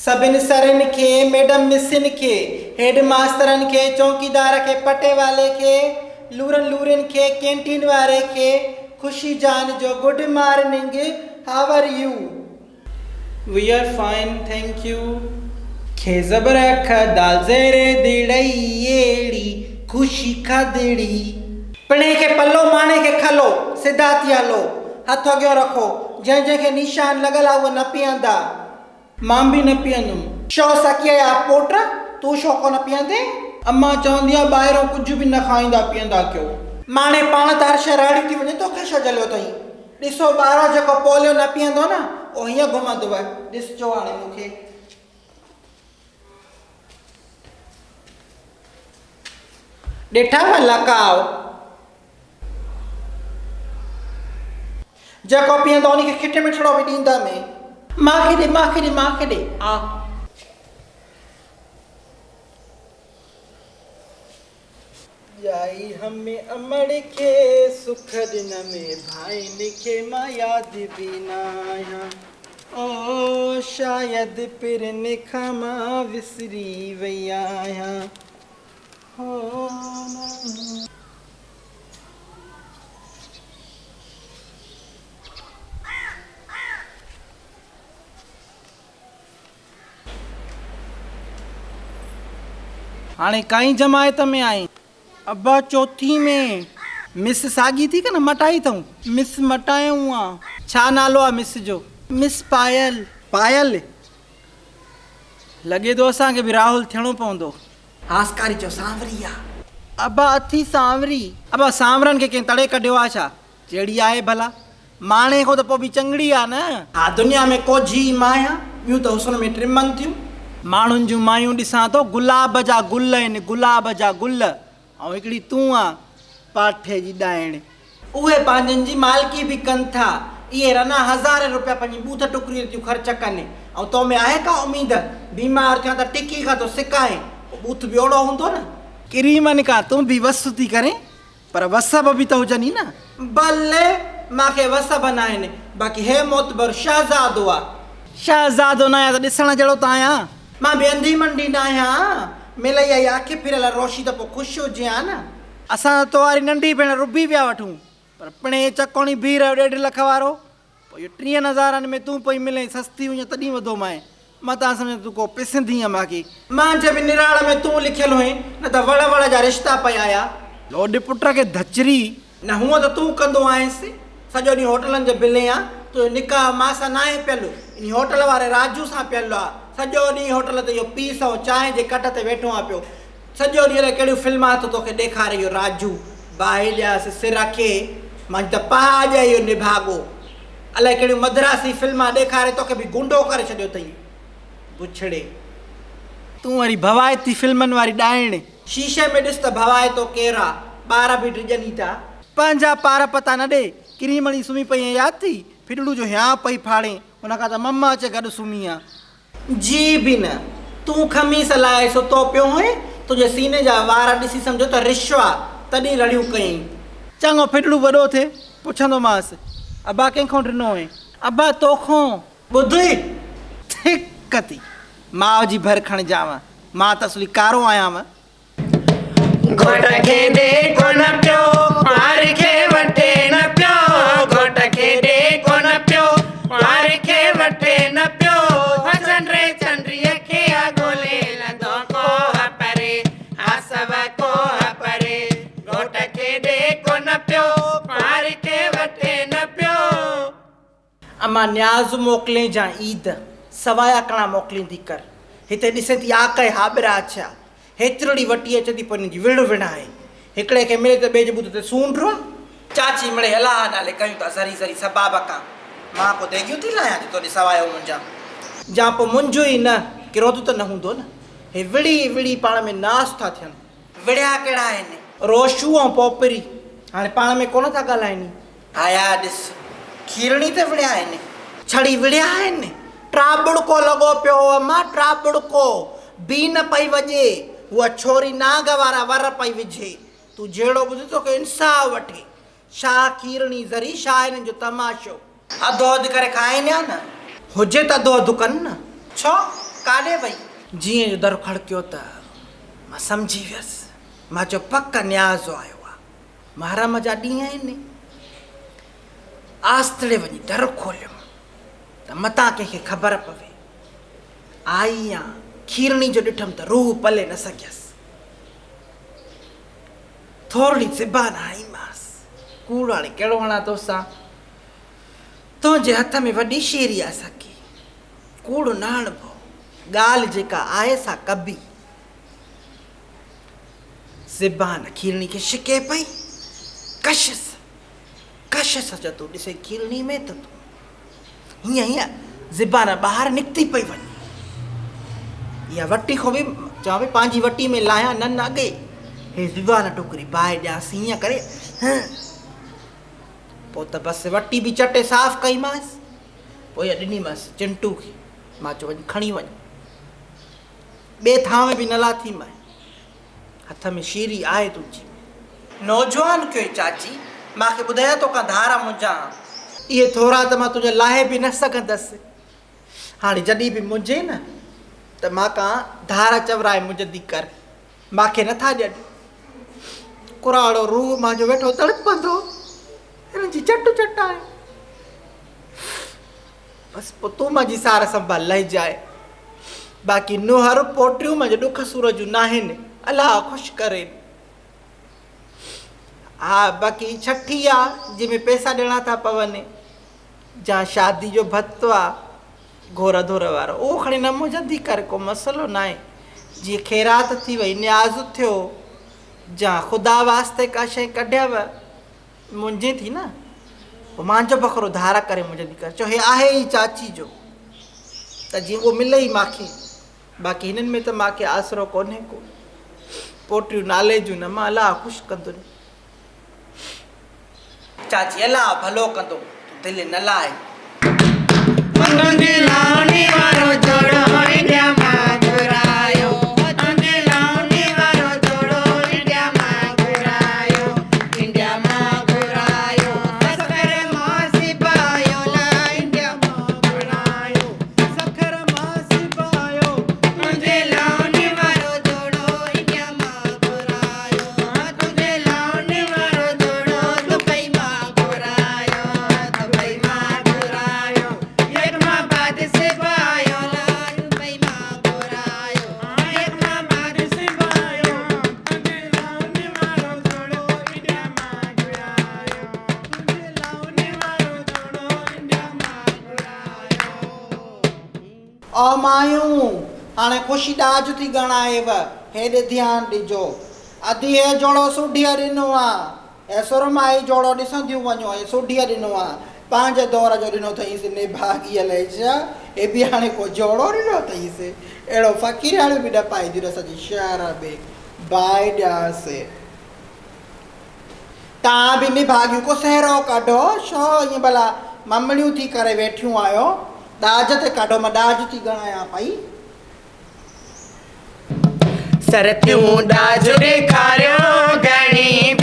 सभिनी सरनि खे, मैडम मिसिन खे, हेड मास्तरनि खे, चौकीदार खे, पटे वाले खे, लूरन खे, कैंटीन वारे खे, खुशी जान जो good morning, how are you? We are fine thank you. खे ज़बर ख दाल ज़ेरे दिड़ई येड़ी खुशी खदड़ी। पिणे खे पल्लो माणे खे खलो, सिधा थी हलो, हथ अॻियो रखो, जंहिंखे निशान लॻल आहे उहो न पीअंदा। मां बि न पीअंदुमि। शो सकीअ या पुट, तूं छो कोन पीअंदे? अम्मा चवंदी आहे ॿाहिरों कुझु बि न खाईंदा पीअंदा कयो। माणे पाण त हर शइ राड़ी थी वञे, तोखे छो जलियो अथई? ॾिसो ॿारु जेको पोलियो न पीअंदो न, उहो हीअं घुमंदो आहे। ॾिसजो हाणे मूंखे ॾिठव लकाव, जेको पीअंदो उनखे खिट मिठड़ो बि ॾींदा में। मांखे ॾे आ। जाई हमें अमड़ खे सुख दिन में भाइन खे मां याद भी ना आया। ओ शायद पिरन खां मां विसरी वई आहियां। हो हाणे काई जमायत में आई? अब्बा चौथी में। मिस साॻी थी कि न मटाई अथऊं? मिस मटायूं आहे। छा नालो आहे मिस जो? मिस पायल। पायल लॻे थो असांखे बि राहुल थियणो पवंदो। हासकारी चो सांवरी आहे। अब्बा अथी सांवरी। अब्बा सांवरनि खे कंहिं तड़े कढियो आहे छा? जहिड़ी आहे भला, माणे खां त पोइ बि चंगड़ी आहे न। हा, दुनिया में को जी माया, ॿियूं त हुस्न में ट्रिमनि थियूं। माण्हुनि जूं मायूं ॾिसां थो, गुलाब जा गुल आहिनि, गुलाब जा गुल। ऐं हिकिड़ी तूं आहे पाठे जी ॾाइण। उहे पंहिंजनि जी मालिकी बि कनि था। इहे रना हज़ार रुपया पंहिंजी बूथ टुकरी थियूं ख़र्च कनि, ऐं तो में आहे का उमेद? बीमार थिया त टिकी खां थो सिकाए, बूथ बि ओड़ो हूंदो न। किरीमनि खां तूं बि वस थी करे, पर वसब बि त हुजनि न। भले मूंखे वसब न आहिनि, बाक़ी हे मोतबर शहज़ादो आहे। शहज़ादो न आहियां त ॾिसण जहिड़ो त आहियां। मां बि अंधी मंडी न आहियां। मिलई आई अखि फिरियल रोशी त पोइ ख़ुशि हुजे हा न। असां त तोवारी नंढी भेण रुबी पिया वठूं, पर पिणे चकोणी बीह रहियो 1.5 लख वारो। पोइ इहो 30,000 में तूं पई मिले सस्ती हुई तॾहिं वधो माए। मां तव्हां सम्झो तूं को पिसंदी आहे मूंखे। मां जे बि निराड़ में तूं लिखियलु हुई, न त वड़ जा रिश्ता पिया आया। लोड पुट खे धचरी न, हूअं त तूं कंदो आहिएसि। सॼो ॾींहुं होटलनि जे बिले आहे। तुंहिंजो निकाह मां सां न आहे पियल, इन होटल वारे राजू सां पियल आहे। सॼो ॾींहुं होटल ते इहो पीस ऐं चांहि जे कट ते वेठो आहे पियो। सॼो ॾींहुं अलाए कहिड़ियूं फिल्मां थो तोखे ॾेखारे इहो राजू। बाहि ॾियासि सिर खे, मां त पहा ॾिया इहो निभागो। अलाए कहिड़ियूं मद्रासी फिल्मां ॾेखारे तोखे बि गुंडो करे छॾियो अथई। बुछड़े तूं वरी भवाइती फिल्मनि वारी ॾाइण। शीशे में ॾिस त भवाइतो केरु आहे? ॿार बि डिॼनि था। पंहिंजा पार पता न ॾे। किरीमणी सुम्ही पई ऐं यादि थी फिडड़ू जो हिया पई फाड़े, हुनखां त मम्मा अचे गॾु सुम्ही आहे। जी बि न, तूं खमीस लाए सुतो पियो हुए, तुंहिंजे सीने जा वार ॾिसी सम्झो त रिश्वा, तॾहिं रड़ियूं कयईं। चङो फिडड़ू वॾो थिए पुछंदोमांसि, अब्बा कंहिंखां ॾिनो हुई? अब्बा तोखां। ॿुधी थिक थी माउ जी भर खणिजांव, मां त असली कारो आहियां। घोट खे ॾे कोन पियो, पार खे वठे न पियो। घोट खे ॾे कोन पियो, पार खे वठे न पियो। चंड्रीअ खे ॻोल्हे लंदो कोह परे, आसव कोह परे। घोट खे ॾे कोन पियो, पार खे वठे न पियो। अम्मा न्याज़ मोकिले जा ईद, सवाया कणा मोकिलींदी कर। हिते ॾिसे थी आके हाबिरा छा, हेतिरी वठी अचे थी पर हिनजी विड़ विड़ाए। हिकिड़े खे मिले त ॿिए जे बूथ ते सूंड। चाची मिड़े हला नाले कयूं था सरी सबाब खां। मां को देगियूं थी लायां तोॾे सवायो मुंहिंजा? जा पोइ मुंहिंजो ई न किरोध त न हूंदो न। हे विड़ी पाण में नास था थियनि। विड़िया कहिड़ा आहिनि? रोशू ऐं पोपरी हाणे पाण में कोन था ॻाल्हाइनि। आया ॾिस, खीरणी ते विड़िया आहिनि, छड़ी विड़िया आहिनि। ट्राबुड़को लॻो पियो अम्मा, ट्राबुड़को बी न पई वॼे। उहा छोरी नाग वारा वर पई विझे। तूं जहिड़ो ॿुध तोखे इंसाफ़ वठे। छा खीरणी ज़री, छा हिननि जो तमाशो? अधु अधु करे खाइनि हा न, हुजे त अधु अधु कनि न। छो काॾे वई? जीअं जो दर खड़कियो त मां सम्झी वियसि। मां चयो पक न्याज़ो आयो आहे, महरम जा ॾींहं आहिनि। आस्तड़े वञी दर खोलियो त मतां कंहिंखे ख़बर पवे। आई या खीरणी जो ॾिठमि त रूह पले न सघियसि। थोरी ज़बान हणाईमांसि, कूड़ हाणे कहिड़ो हणां तोसां? तुंहिंजे हथ में वॾी शेरी आहे सकी, कूड़ न हणबो, ॻाल्हि जेका आहे सा कबी। ज़बान खीरणी खे छिके पई। कशिस कशिस जो तूं ॾिसे खीरणी में त तूं हीअं हीअं ज़बान ॿाहिरि निकिती पई वञे। इहा वटी खां बि चवां पई पंहिंजी वटी में लाहियां न अॻे, हे ज़बान टुकरी बाहि ॾियांसि हीअं करे। पोइ त बसि वटी बि चटे साफ़ कईमांसि। पोइ इहा ॾिनीमांसि चिंटू खे। मां चयो वञी खणी वञ, ॿिए थांव में बि न लाथी मां, हथ में शीरी आहे तुंहिंजी। नौजवान कयो चाची, मूंखे ॿुधाया तोखां धारा मुंझां, इहे थोरा त मां तुंहिंजा लाहे बि न सघंदसि। हाणे जॾहिं बि मुंझे न त मां का धारा चवराए मुंझंदी कर, मूंखे नथा ॾियनि। कुराड़ो रूह मुंहिंजो वेठो तड़पंदो, हिननि जी चट चट आहे। बसि पोइ तूं मुंहिंजी सार संभाल लहिजाए। बाक़ी नुहर पोटियूं मुंहिंजे ॾुख सूर जूं न आहिनि, अलाह ख़ुशि करे। हा बाक़ी छठी आहे जंहिंमें पैसा ॾियणा था पवनि, जा शादी जो भत्तो आहे घोर धोर वारो, उहो खणी न मुंझंदी कर, को मसइलो न आहे। जीअं ख़ैरात थी वई, न्याज़ थियो, जा ख़ुदा वास्ते का शइ कढियव मुंझे थी न, पोइ मुंहिंजो बकरो धारा करे मुंझंदी कर। चओ हे आहे ई चाची जो, त जीअं उहो मिले ई मूंखे। बाक़ी हिननि में त मूंखे आसरो कोन्हे को, पोटियूं नाले जूं न, मां अलाह ख़ुशि कंदुमि। चाची अलाह भलो कंदो, दिलि न लाहे। ओ मायूं, हाणे ख़ुशी ॾाज थी ॻणाएव, हेॾे ध्यानु ॾिजो। अधी हे जोड़ो सुढीअ ॾिनो आहे, ऐं सुरमाई जोड़ो ॾिसंदियूं वञो, ऐं सुढीअ ॾिनो आहे, पंहिंजे दौर जो ॾिनो अथईंसि निभागीअ लाइ छा, हे बि हाणे को जोड़ो ॾिनो अथईंसि। अहिड़ो फ़क़ीर हाणे बि न पाईंदी न सॼी शहर में बाहि ॾियांसि। तव्हां बि निभागियूं को सहरो कढो, छो ईअं भला ममड़ियूं थी करे वेठियूं आहियो? ॾाज ते कढो, मां ॾाज थी ॻणायां पई। सरथियूं ॾाज ॾेखारियो घणी